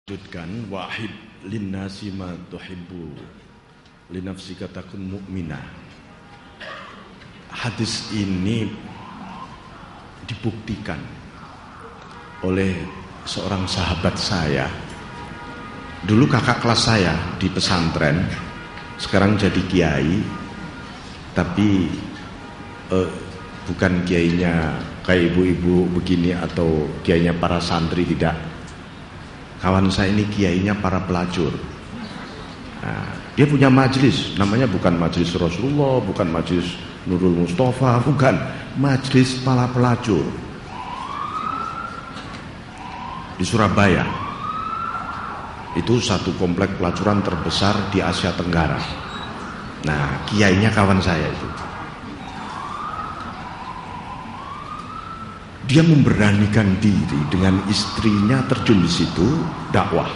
Lanjutkan wahid linnasi ma tuhibbu linafsika takun mu'minah. Hadis ini dibuktikan oleh seorang sahabat saya. Dulu kakak kelas saya di pesantren, sekarang jadi kiai, tapi bukan kiainya kayak ibu-ibu begini atau kiainya para santri, tidak. Kawan saya ini kiainya para pelacur. Nah, dia punya majelis, namanya bukan majelis Rasulullah, bukan majelis Nurul Mustafa, bukan, majelis para pelacur di Surabaya. Itu satu komplek pelacuran terbesar di Asia Tenggara. Nah, kiainya kawan saya itu. Dia memberanikan diri dengan istrinya terjun di situ dakwah.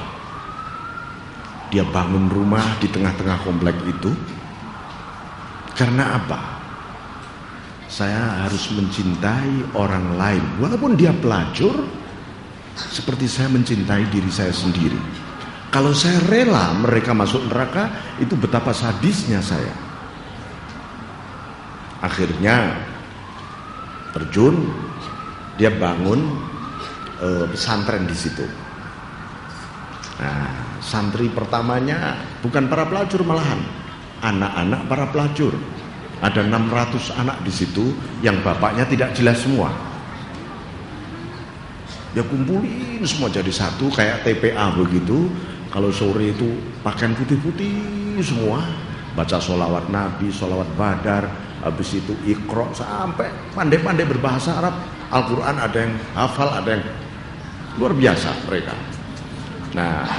Dia bangun rumah di tengah-tengah komplek itu. Karena apa? Saya harus mencintai orang lain, walaupun dia pelacur, seperti saya mencintai diri saya sendiri. Kalau saya rela mereka masuk neraka, itu betapa sadisnya saya. Akhirnya terjun. Dia bangun pesantren di situ. Nah, santri pertamanya bukan para pelacur, malahan anak-anak para pelacur. Ada 600 anak di situ yang bapaknya tidak jelas semua. Dia kumpulin semua jadi satu kayak TPA begitu. Kalau sore itu pakaian putih-putih semua, baca sholawat Nabi, sholawat Badar, habis itu Iqra, sampai pandai-pandai berbahasa Arab. Al-Quran ada yang hafal, ada yang luar biasa mereka. Nah,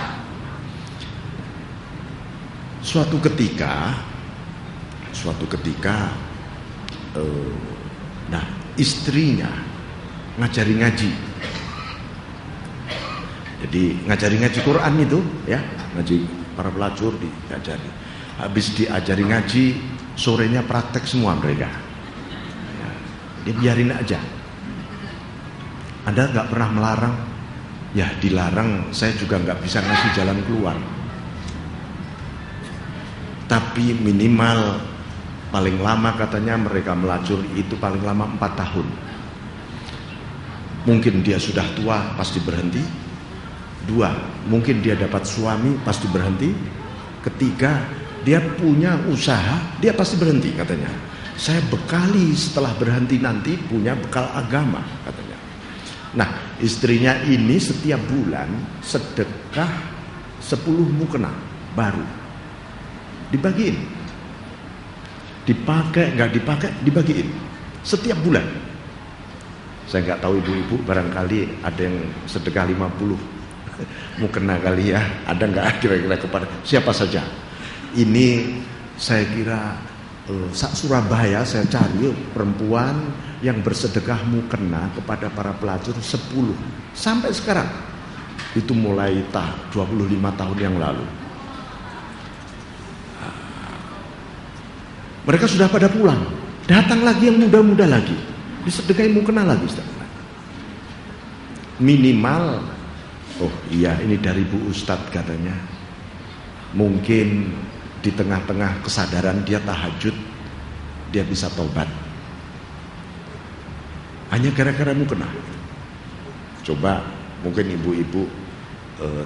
suatu ketika istrinya ngajari ngaji. Jadi ngajari ngaji Quran itu ya, ngaji para pelacur diajari. Habis diajari ngaji, sorenya praktek semua mereka. Ya, dia biarin aja. Anda nggak pernah melarang? Ya dilarang, saya juga nggak bisa ngasih jalan keluar. Tapi minimal paling lama katanya mereka melacur itu paling lama 4 tahun. Mungkin dia sudah tua pasti berhenti. 2, mungkin dia dapat suami pasti berhenti. 3, dia punya usaha, dia pasti berhenti katanya. Saya bekali setelah berhenti nanti punya bekal agama katanya. Nah, istrinya ini setiap bulan sedekah 10 mukena baru. Dibagiin. Dipakai, nggak dipakai, dibagiin. Setiap bulan. Saya nggak tahu ibu-ibu, barangkali ada yang sedekah 50 mukena kali ya. Ada nggak kira-kira kepada siapa saja? Ini saya kira Surabaya saya cari perempuan yang bersedekah mukena kepada para pelacur 10 sampai sekarang. Itu mulai 25 tahun yang lalu. Mereka sudah pada pulang. Datang lagi yang muda-muda lagi, disedekahi mukena lagi. Minimal, oh iya ini dari Bu Ustadz katanya. Mungkin di tengah-tengah kesadaran dia tahajud, dia bisa tobat. Hanya gara-gara mukena. Coba mungkin ibu-ibu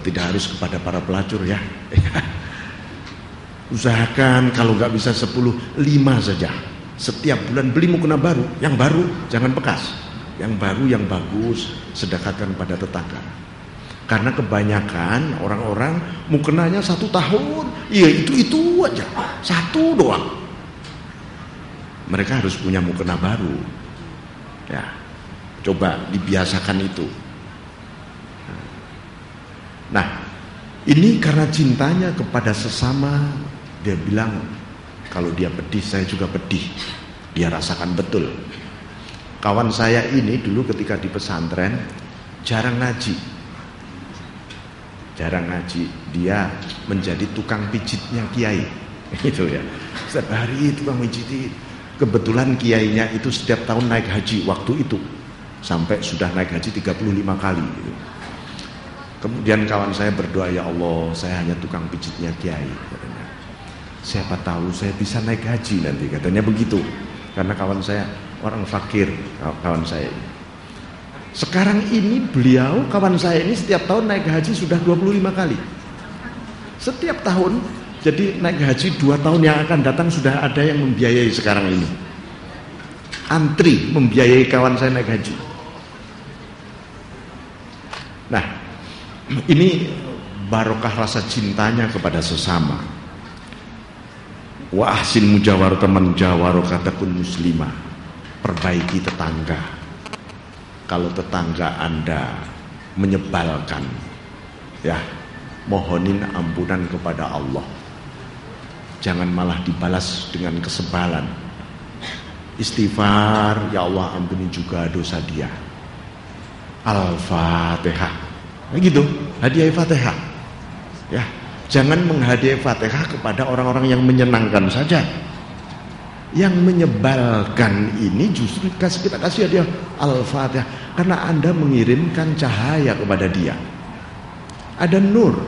tidak harus kepada para pelacur ya. Usahakan kalau nggak bisa 10, 5 saja. Setiap bulan beli mukena baru, yang baru, jangan bekas. Yang baru, yang bagus, sedekahkan pada tetangga. Karena kebanyakan orang-orang mukenanya 1 tahun, iya itu aja, 1 doang. Mereka harus punya mukena baru. Ya, coba dibiasakan itu. Nah, ini karena cintanya kepada sesama, dia bilang kalau dia pedih, saya juga pedih. Dia rasakan betul. Kawan saya ini dulu ketika di pesantren jarang ngaji. Dia menjadi tukang pijitnya kiai. Itu ya. Setiap hari tukang pijit. Kebetulan kiainya itu setiap tahun naik haji waktu itu. Sampai sudah naik haji 35 kali gitu. Kemudian kawan saya berdoa, ya Allah, saya hanya tukang pijitnya kiai, katanya. Siapa tahu saya bisa naik haji nanti, katanya begitu. Karena kawan saya orang fakir, kawan saya. Sekarang ini beliau, kawan saya ini setiap tahun naik haji sudah 25 kali. Setiap tahun, jadi naik haji 2 tahun yang akan datang sudah ada yang membiayai sekarang ini. Antri membiayai kawan saya naik haji. Nah, ini barokah rasa cintanya kepada sesama. Wa ahsin mujawaratan man jawaraka takun muslimah. Perbaiki tetangga. Kalau tetangga Anda menyebalkan, ya, mohonin ampunan kepada Allah. Jangan malah dibalas dengan kesebalan. Istighfar, ya Allah ampuni juga dosa dia. Al-Fatihah. Nah gitu, hadiah Fatihah. Ya, jangan menghadiah Fatihah kepada orang-orang yang menyenangkan saja. Yang menyebalkan ini justru kita kasih hadiah Al-Fatihah karena Anda mengirimkan cahaya kepada dia. Ada nur.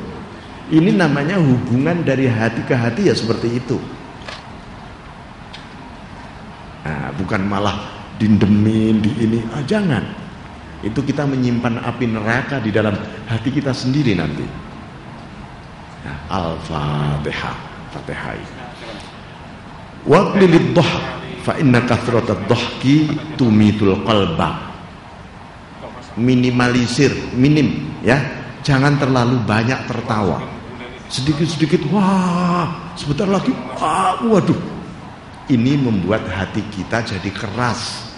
Ini namanya hubungan dari hati ke hati, ya seperti itu. Nah, bukan malah dindemin di ini. Jangan. Itu kita menyimpan api neraka di dalam hati kita sendiri nanti. Nah, Al-Fatihah. Fatihah. Waqlilid dhahk fa inna kathratad dhahki tumitul qalba. Minimalisir, minim, ya. Jangan terlalu banyak tertawa. Sedikit-sedikit, wah, sebentar lagi, waduh. Ini membuat hati kita jadi keras.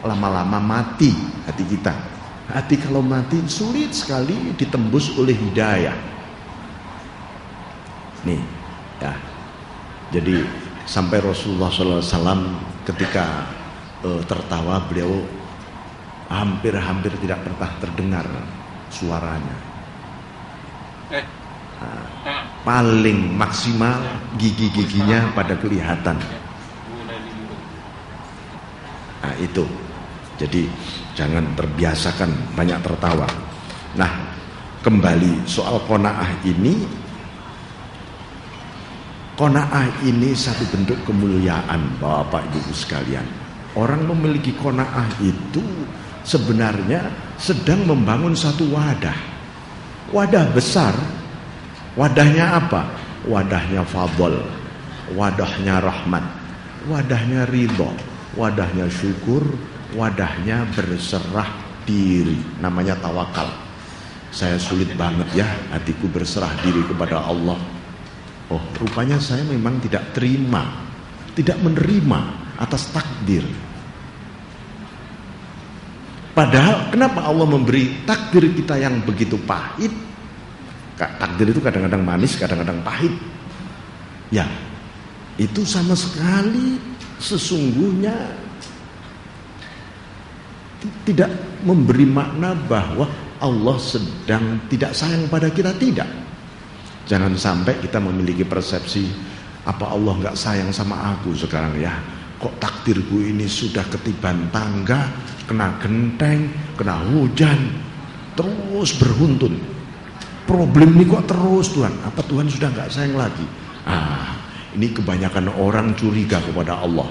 Lama-lama mati hati kita. Hati kalau mati sulit sekali ditembus oleh hidayah. Nih, ya. Jadi sampai Rasulullah SAW ketika tertawa, beliau hampir-hampir tidak pernah terdengar suaranya. Paling maksimal gigi-giginya pada kelihatan. Nah itu. Jadi jangan terbiasakan banyak tertawa. Nah, kembali soal qanaah ini. Qanaah ini satu bentuk kemuliaan, Bapak Ibu sekalian. Orang memiliki qanaah itu sebenarnya sedang membangun satu wadah. Wadah besar. Wadahnya apa? Wadahnya fadl, wadahnya rahmat, wadahnya ridho, wadahnya syukur, wadahnya berserah diri. Namanya tawakal. Saya sulit banget ya hatiku berserah diri kepada Allah. Oh, rupanya saya memang tidak terima, tidak menerima atas takdir. Padahal kenapa Allah memberi takdir kita yang begitu pahit? Takdir itu kadang-kadang manis, kadang-kadang pahit. Ya, itu sama sekali sesungguhnya tidak memberi makna bahwa Allah sedang tidak sayang pada kita, tidak. Jangan sampai kita memiliki persepsi apa Allah nggak sayang sama aku sekarang ya. Kok takdirku ini sudah ketiban tangga, kena genteng, kena hujan, terus beruntun. Problem ini kok terus Tuhan? Apa Tuhan sudah nggak sayang lagi? Ini kebanyakan orang curiga kepada Allah.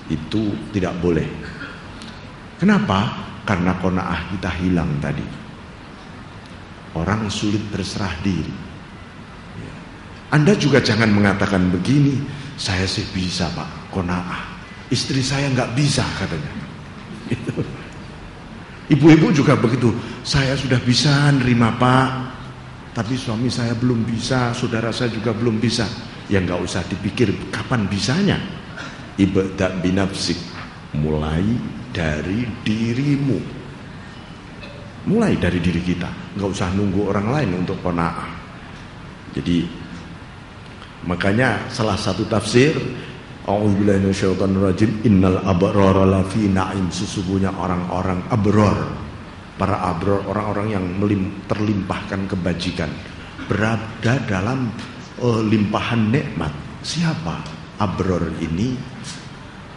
Itu tidak boleh. Kenapa? Karena qanaah kita hilang tadi. Orang sulit berserah diri. Anda juga jangan mengatakan begini, saya sih bisa Pak, qanaah. Istri saya nggak bisa katanya. Ibu-ibu juga begitu. Saya sudah bisa nerima Pak, tapi suami saya belum bisa, saudara saya juga belum bisa. Ya nggak usah dipikir kapan bisanya. Ibda' binafsik, mulai dari dirimu. Mulai dari diri kita. Nggak usah nunggu orang lain untuk qanaah. Jadi makanya salah satu tafsir, a'udzubillahi minasyaitonir rajim, innal abrara lafi na'im, sesungguhnya orang-orang abror, para abror, orang-orang yang terlimpahkan kebajikan, berada dalam limpahan nikmat. Siapa? Abror ini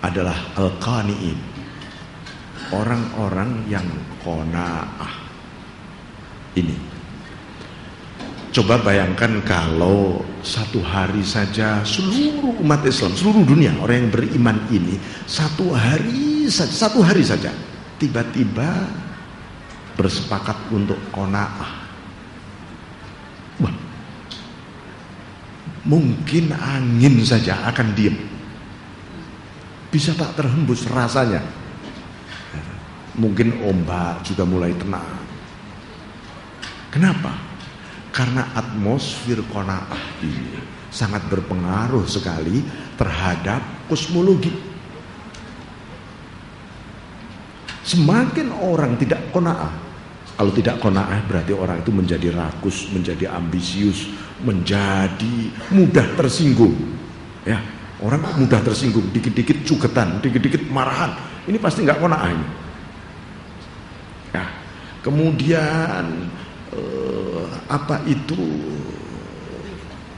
adalah al-qani'in, orang-orang yang qanaah. Ini Coba bayangkan kalau satu hari saja seluruh umat Islam, seluruh dunia orang yang beriman ini satu hari saja tiba-tiba bersepakat untuk qanaah. Wah, mungkin angin saja akan diam, bisa tak terhembus rasanya. Mungkin ombak juga mulai tenang. Kenapa? Karena atmosfer qanaah ini sangat berpengaruh sekali terhadap kosmologi. Semakin orang tidak qanaah, kalau tidak qanaah berarti orang itu menjadi rakus, menjadi ambisius, menjadi mudah tersinggung. Ya, orang mudah tersinggung, dikit-dikit cugetan, dikit-dikit marahan. Ini pasti nggak qanaah ini. Ya, kemudian apa itu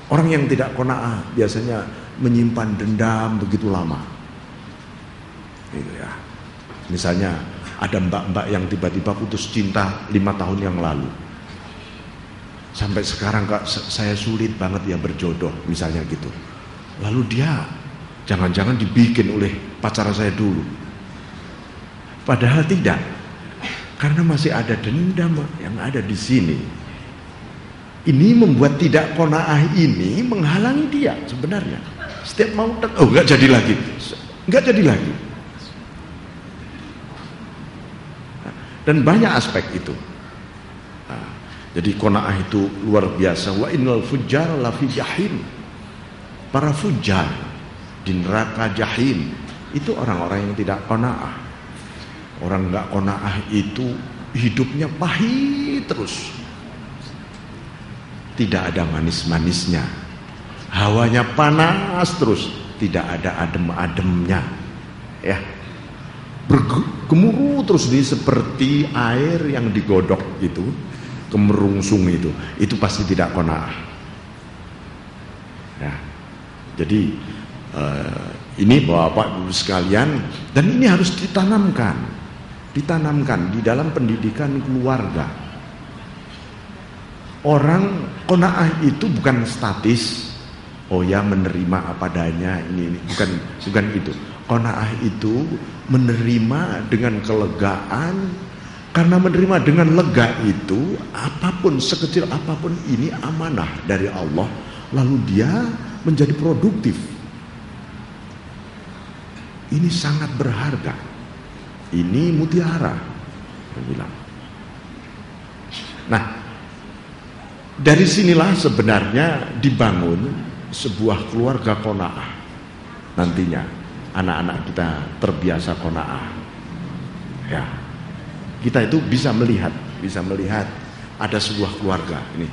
orang yang tidak qanaah biasanya menyimpan dendam begitu lama, gitu ya. Misalnya ada mbak-mbak yang tiba-tiba putus cinta 5 tahun yang lalu, sampai sekarang Kak saya sulit banget ya berjodoh misalnya gitu. Lalu dia jangan-jangan dibikin oleh pacar saya dulu, padahal tidak. Karena masih ada dendam yang ada di sini. Ini membuat tidak qanaah ini menghalangi dia sebenarnya. Setiap mau nggak jadi lagi, nggak jadi lagi. Dan banyak aspek itu. Nah, jadi qanaah itu luar biasa. Wa innal fujjar lafi jahim. Para fujar di neraka jahim itu orang-orang yang tidak qanaah. Orang nggak qanaah itu hidupnya pahit terus, tidak ada manis-manisnya, hawanya panas terus, tidak ada adem-ademnya, ya, bergemuruh terus ini seperti air yang digodok itu, kemerungsung itu pasti tidak qanaah. Ya, jadi ini Bapak Ibu sekalian, dan ini harus ditanamkan di dalam pendidikan keluarga. Orang qanaah itu bukan statis, oh ya menerima apa adanya, ini bukan itu. Qanaah itu menerima dengan kelegaan, karena menerima dengan lega itu apapun, sekecil apapun ini amanah dari Allah, lalu dia menjadi produktif. Ini sangat berharga. Ini mutiara, saya bilang. Nah, dari sinilah sebenarnya dibangun sebuah keluarga qanaah. Nantinya anak-anak kita terbiasa qanaah. Ya, kita itu bisa melihat ada sebuah keluarga ini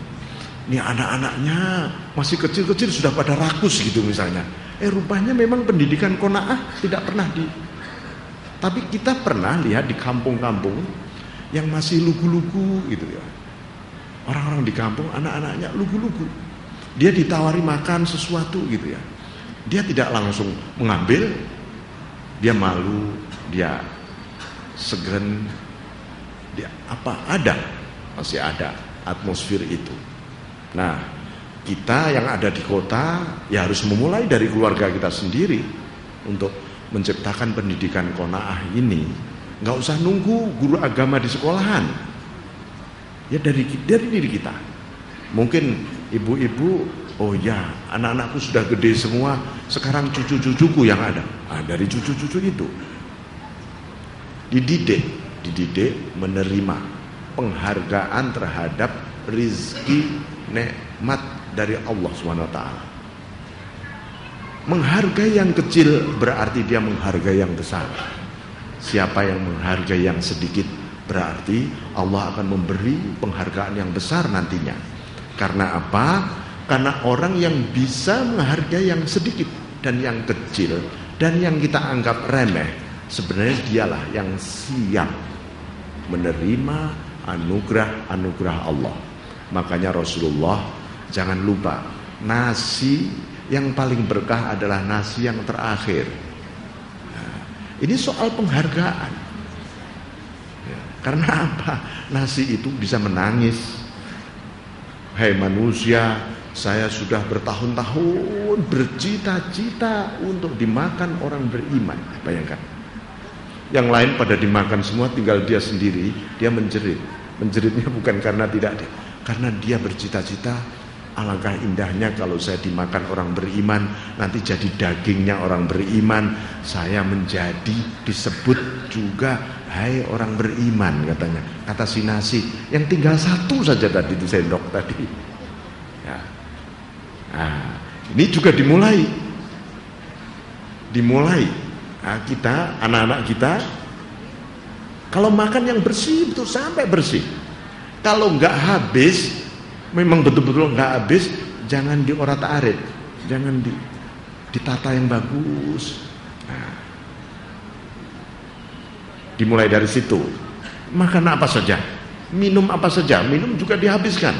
anak-anaknya masih kecil-kecil sudah pada rakus gitu misalnya. Rupanya memang pendidikan qanaah tidak pernah tapi kita pernah lihat di kampung-kampung yang masih lugu-lugu gitu ya. Orang-orang di kampung anak-anaknya lugu-lugu. Dia ditawari makan sesuatu gitu ya. Dia tidak langsung mengambil, dia malu, dia segen, dia masih ada atmosfer itu. Nah, kita yang ada di kota ya harus memulai dari keluarga kita sendiri untuk menciptakan pendidikan qanaah ini. Nggak usah nunggu guru agama di sekolahan, ya dari diri kita. Mungkin ibu-ibu, oh ya anak-anakku sudah gede semua, sekarang cucu-cucuku yang ada. Dari cucu-cucu itu dididik menerima penghargaan terhadap rizki nikmat dari Allah SWT. Menghargai yang kecil berarti dia menghargai yang besar. Siapa yang menghargai yang sedikit berarti Allah akan memberi penghargaan yang besar nantinya. Karena apa? Karena orang yang bisa menghargai yang sedikit dan yang kecil dan yang kita anggap remeh, sebenarnya dialah yang siap menerima anugerah Allah. Makanya Rasulullah jangan lupa, nasi yang paling berkah adalah nasi yang terakhir. Nah, ini soal penghargaan. Ya, karena apa? Nasi itu bisa menangis, Hai manusia, saya sudah bertahun-tahun bercita-cita untuk dimakan orang beriman. Bayangkan. Yang lain pada dimakan semua, tinggal dia sendiri, dia menjerit. Menjeritnya bukan karena tidak ada, karena dia bercita-cita, alangkah indahnya kalau saya dimakan orang beriman, nanti jadi dagingnya orang beriman, saya menjadi disebut juga hai orang beriman, katanya. Kata si nasi, yang tinggal satu saja tadi itu sendok tadi ya. Nah, ini juga dimulai nah, kita, anak-anak kita kalau makan yang bersih betul sampai bersih. Kalau nggak habis, memang betul-betul nggak habis, jangan diorat-arit, jangan ditata yang bagus. Nah, dimulai dari situ. Makan apa saja, minum apa saja, minum juga dihabiskan.